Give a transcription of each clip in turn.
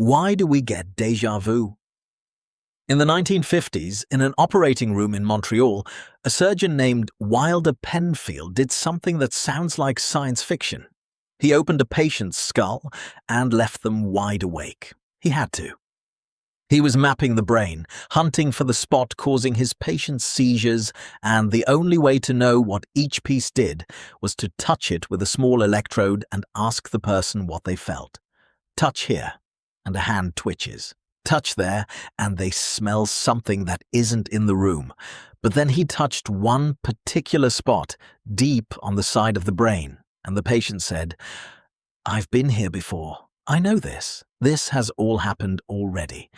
Why do we get déjà vu? In the 1950s, in an operating room in Montreal, a surgeon named Wilder Penfield did something that sounds like science fiction. He opened a patient's skull and left them wide awake. He had to. He was mapping the brain, hunting for the spot causing his patient's seizures, and the only way to know what each piece did was to touch it with a small electrode and ask the person what they felt. Touch here, and a hand twitches. Touch there, and they smell something that isn't in the room. But then he touched one particular spot, deep on the side of the brain, and the patient said, "I've been here before. I know this. This has all happened already."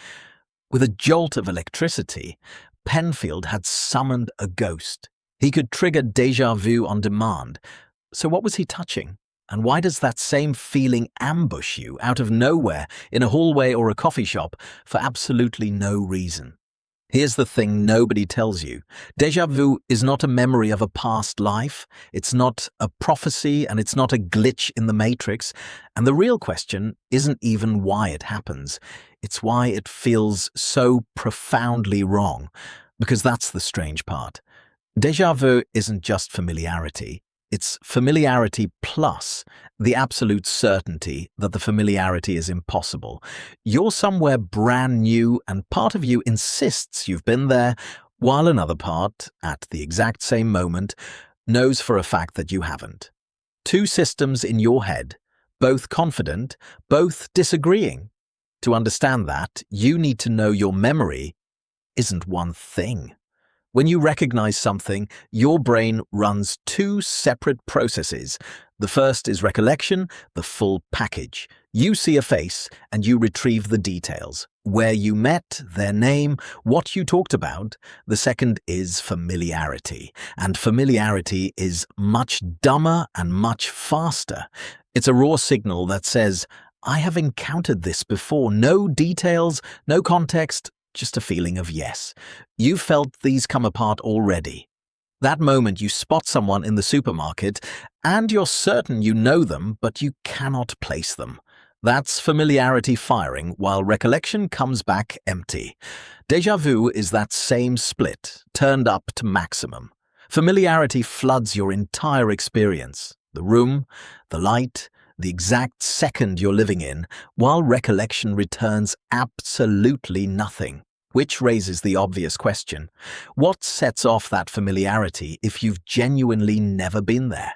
With a jolt of electricity, Penfield had summoned a ghost. He could trigger déjà vu on demand. So what was he touching? And why does that same feeling ambush you out of nowhere in a hallway or a coffee shop for absolutely no reason? Here's the thing nobody tells you. Déjà vu is not a memory of a past life, it's not a prophecy, and it's not a glitch in the matrix. And the real question isn't even why it happens. It's why it feels so profoundly wrong, because that's the strange part. Déjà vu isn't just familiarity. It's familiarity plus the absolute certainty that the familiarity is impossible. You're somewhere brand new and part of you insists you've been there, while another part, at the exact same moment, knows for a fact that you haven't. Two systems in your head, both confident, both disagreeing. To understand that, you need to know your memory isn't one thing. When you recognize something, your brain runs two separate processes. The first is recollection, the full package. You see a face and you retrieve the details. Where you met, their name, what you talked about. The second is familiarity. And familiarity is much dumber and much faster. It's a raw signal that says, "I have encountered this before." No details, no context, just a feeling of yes. You felt these come apart already. That moment you spot someone in the supermarket and you're certain you know them, but you cannot place them. That's familiarity firing while recollection comes back empty. Déjà vu is that same split, turned up to maximum. Familiarity floods your entire experience, the room, the light, the exact second you're living in, while recollection returns absolutely nothing. Which raises the obvious question: what sets off that familiarity if you've genuinely never been there?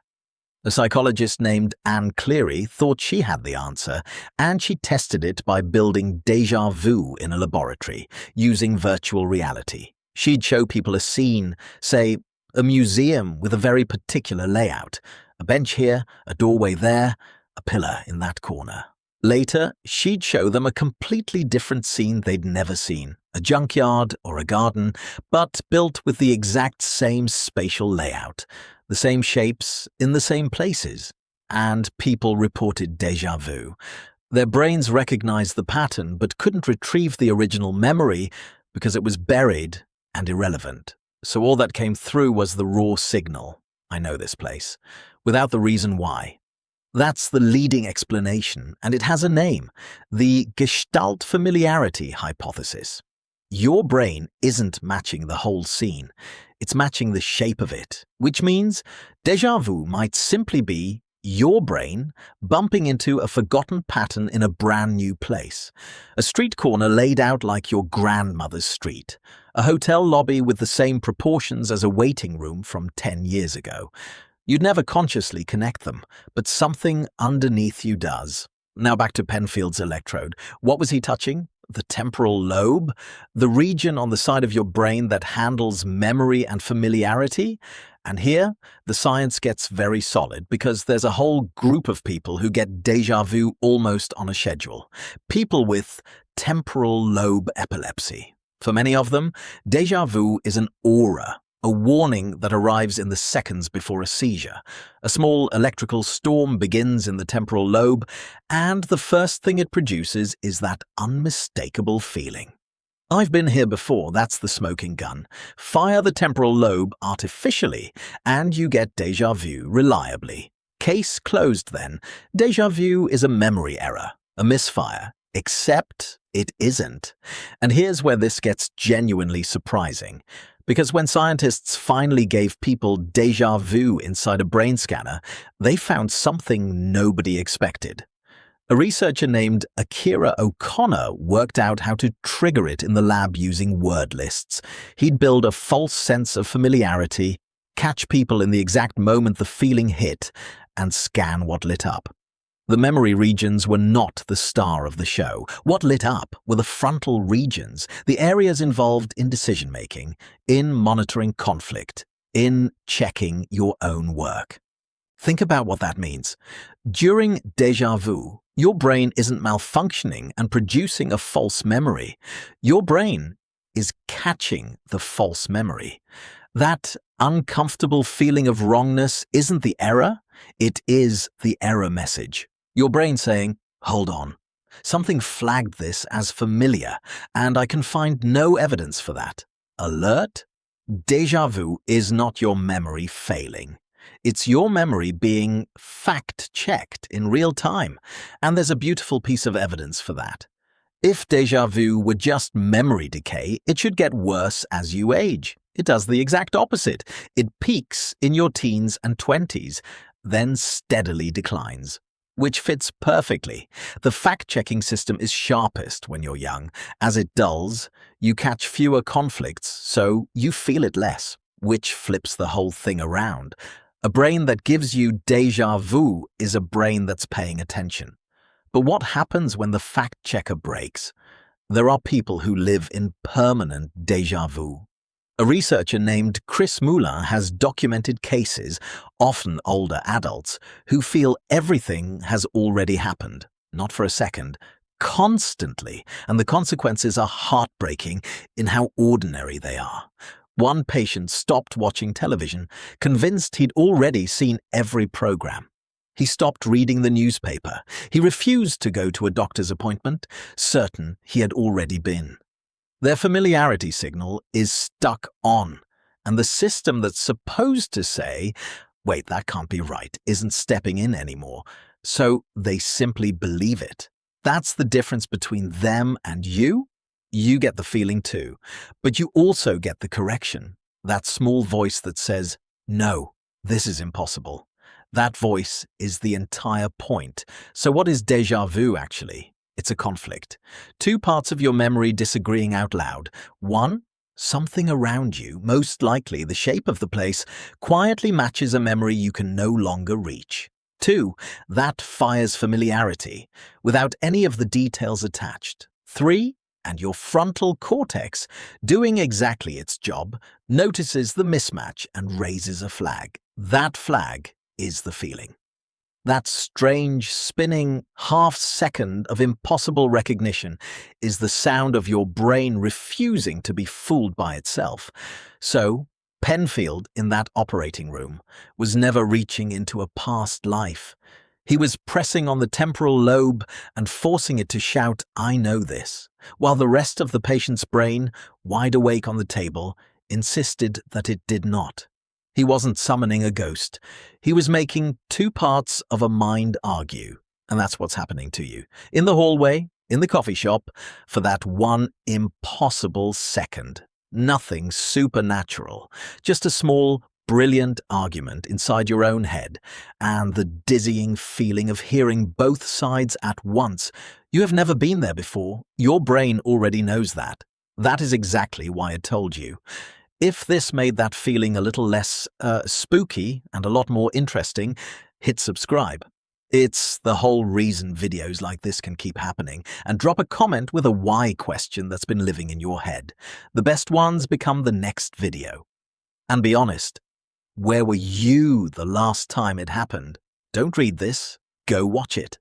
A psychologist named Anne Cleary thought she had the answer, and she tested it by building déjà vu in a laboratory, using virtual reality. She'd show people a scene, say, a museum with a very particular layout. A bench here, a doorway there, a pillar in that corner. Later, she'd show them a completely different scene they'd never seen, a junkyard or a garden, but built with the exact same spatial layout, the same shapes in the same places. And people reported déjà vu. Their brains recognized the pattern but couldn't retrieve the original memory because it was buried and irrelevant. So all that came through was the raw signal, "I know this place," without the reason why. That's the leading explanation, and it has a name, the Gestalt familiarity hypothesis. Your brain isn't matching the whole scene, it's matching the shape of it, which means déjà vu might simply be your brain bumping into a forgotten pattern in a brand new place. A street corner laid out like your grandmother's street. A hotel lobby with the same proportions as a waiting room from 10 years ago. You'd never consciously connect them, but something underneath you does. Now back to Penfield's electrode. What was he touching? The temporal lobe? The region on the side of your brain that handles memory and familiarity? And here, the science gets very solid because there's a whole group of people who get déjà vu almost on a schedule. People with temporal lobe epilepsy. For many of them, déjà vu is an aura, a warning that arrives in the seconds before a seizure. A small electrical storm begins in the temporal lobe, and the first thing it produces is that unmistakable feeling. "I've been here before," that's the smoking gun. Fire the temporal lobe artificially, and you get déjà vu reliably. Case closed then. Déjà vu is a memory error, a misfire. Except it isn't. And here's where this gets genuinely surprising. Because when scientists finally gave people déjà vu inside a brain scanner, they found something nobody expected. A researcher named Akira O'Connor worked out how to trigger it in the lab using word lists. He'd build a false sense of familiarity, catch people in the exact moment the feeling hit, and scan what lit up. The memory regions were not the star of the show. What lit up were the frontal regions, the areas involved in decision-making, in monitoring conflict, in checking your own work. Think about what that means. During déjà vu, your brain isn't malfunctioning and producing a false memory. Your brain is catching the false memory. That uncomfortable feeling of wrongness isn't the error, it is the error message. Your brain saying, hold on, something flagged this as familiar, and I can find no evidence for that. Alert? Déjà vu is not your memory failing. It's your memory being fact-checked in real time, and there's a beautiful piece of evidence for that. If déjà vu were just memory decay, it should get worse as you age. It does the exact opposite. It peaks in your teens and 20s, then steadily declines. Which fits perfectly. The fact-checking system is sharpest when you're young. As it dulls, you catch fewer conflicts, so you feel it less, which flips the whole thing around. A brain that gives you déjà vu is a brain that's paying attention. But what happens when the fact-checker breaks? There are people who live in permanent déjà vu. A researcher named Chris Moulin has documented cases, often older adults, who feel everything has already happened, not for a second, constantly, and the consequences are heartbreaking in how ordinary they are. One patient stopped watching television, convinced he'd already seen every program. He stopped reading the newspaper. He refused to go to a doctor's appointment, certain he had already been. Their familiarity signal is stuck on, and the system that's supposed to say, wait, that can't be right, isn't stepping in anymore, so they simply believe it. That's the difference between them and you. You get the feeling too, but you also get the correction, that small voice that says, no, this is impossible. That voice is the entire point. So what is déjà vu actually? It's a conflict. Two parts of your memory disagreeing out loud. One, something around you, most likely the shape of the place, quietly matches a memory you can no longer reach. Two, that fires familiarity, without any of the details attached. Three, and your frontal cortex, doing exactly its job, notices the mismatch and raises a flag. That flag is the feeling. That strange, spinning half-second of impossible recognition is the sound of your brain refusing to be fooled by itself. So, Penfield, in that operating room, was never reaching into a past life. He was pressing on the temporal lobe and forcing it to shout, I know this, while the rest of the patient's brain, wide awake on the table, insisted that it did not. He wasn't summoning a ghost. He was making two parts of a mind argue. And that's what's happening to you. In the hallway, in the coffee shop, for that one impossible second. Nothing supernatural. Just a small, brilliant argument inside your own head. And the dizzying feeling of hearing both sides at once. You have never been there before. Your brain already knows that. That is exactly why it told you. If this made that feeling a little less spooky and a lot more interesting, hit subscribe. It's the whole reason videos like this can keep happening, and drop a comment with a why question that's been living in your head. The best ones become the next video. And be honest, where were you the last time it happened? Don't read this, go watch it.